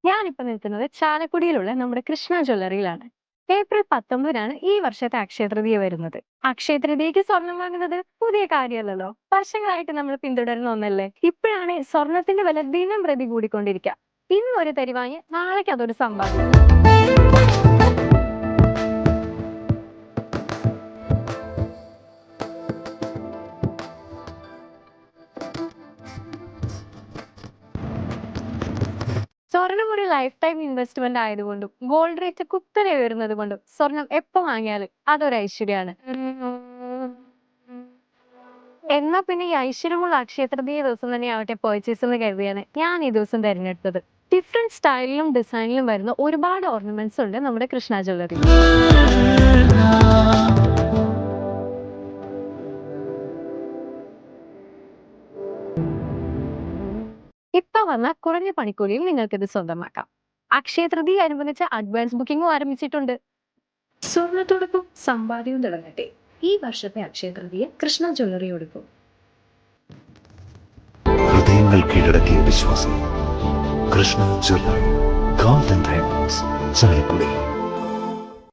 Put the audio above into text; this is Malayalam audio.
ഞാനിപ്പോ നിൽക്കുന്നത് ചാലക്കുടിയിലുള്ള നമ്മുടെ കൃഷ്ണ ജ്വല്ലറിയിലാണ്. ഏപ്രിൽ 19-നാണ് ഈ വർഷത്തെ അക്ഷയ തൃതീയ വരുന്നത്. അക്ഷയ തൃതീയക്ക് സ്വർണം വാങ്ങുന്നത് പുതിയ കാര്യമല്ലല്ലോ. വർഷങ്ങളായിട്ട് നമ്മൾ പിന്തുടരുന്ന ഒന്നല്ലേ. ഇപ്പോഴാണ് സ്വർണത്തിന്റെ വില ദിനം പ്രതി കൂടിക്കൊണ്ടിരിക്കുക. ഇന്ന് ഒരു തരി വാങ്ങി നാളേക്ക് അതൊരു സമ്പാദ്യം. സ്വർണം ഒരു ലൈഫ് ടൈം ഇൻവെസ്റ്റ്മെന്റ് ആയതുകൊണ്ടും ഗോൾഡ് റേറ്റ് കുത്തനെ ഉയരുന്നത് കൊണ്ടും സ്വർണം എപ്പോ വാങ്ങിയാലും അതൊരു ഐശ്വര്യമാണ്. എന്നാ പിന്നെ ഈ ഐശ്വര്യമുള്ള അക്ഷയ തൃതീയ ദിവസം തന്നെ ആവട്ടെ പർച്ചേസ് എന്ന് കരുതിയാണ് ഞാൻ ഈ ദിവസം തിരഞ്ഞെടുത്തത്. ഡിഫറെന്റ് സ്റ്റൈലിലും ഡിസൈനിലും വരുന്ന ഒരുപാട് ഓർണമെന്റ്സ് ഉണ്ട് നമ്മുടെ കൃഷ്ണ ജ്വല്ലറി. ഇപ്പൊ വന്ന കുറഞ്ഞ പണിക്കൂലിയിൽ നിങ്ങൾക്ക് ഇത് സ്വന്തമാക്കാം. അക്ഷയ തൃതീയ അനുബന്ധിച്ച് അഡ്വാൻസ് ബുക്കിംഗും ആരംഭിച്ചിട്ടുണ്ട്. സ്വർണത്തോടൊപ്പം സമ്പാദ്യവും തുടങ്ങട്ടെ. ഈ വർഷത്തെ അക്ഷയ തൃതീയ കൃഷ്ണ ജ്വല്ലറിയോടൊപ്പം. ഹൃദയങ്ങൾ കീഴടക്കിയ വിശ്വാസം. Krishna jewellery, golden diamonds, Chalakudy.